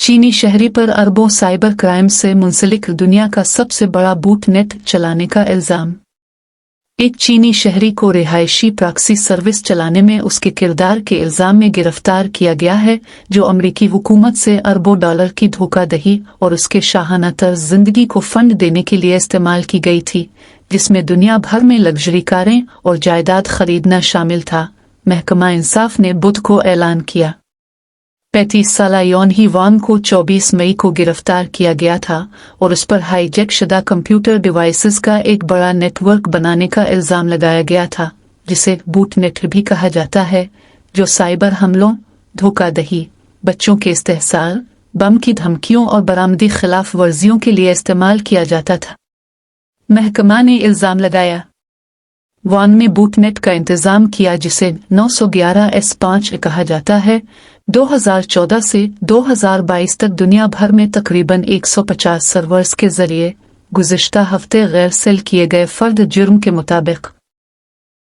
चीनी शहरी पर अरबों साइबर क्राइम से मुंसलिक दुनिया का सबसे बड़ा बूट नेट चलाने का इल्जाम। एक चीनी शहरी को रिहायशी प्रॉक्सी सर्विस चलाने में उसके किरदार के इल्जाम में गिरफ्तार किया गया है, जो अमेरिकी हुकूमत से अरबों डॉलर की धोखाधड़ी और उसके शाहाना तर्ज जिंदगी को फंड देने के लिए इस्तेमाल की गई थी, जिसमें दुनिया भर में लग्जरी कारें और जायदाद खरीदना शामिल था। महकमा इंसाफ ने बुध को ऐलान किया। 35 साला योनही वांग को 24 मई को गिरफ्तार किया गया था और उस पर हाईजैक शुदा कंप्यूटर डिवाइसेस का एक बड़ा नेटवर्क बनाने का इल्जाम लगाया गया था, जिसे बूट नेट भी कहा जाता है, जो साइबर हमलों, धोखाधड़ी, बच्चों के इस्तेहसाल, बम की धमकियों और बरामदी खिलाफ वर्जियों के लिए इस्तेमाल किया जाता था। महकमा ने इल्जाम लगाया। वांग ने बूटनेट का इंतजाम किया, जिसे 911S5 कहा जाता है। 2014 से 2022 तक दुनिया भर में तकरीबन 150 सर्वर्स के जरिए गुज़िश्ता हफ्ते गैर सेल किए गए फर्द जुर्म के मुताबिक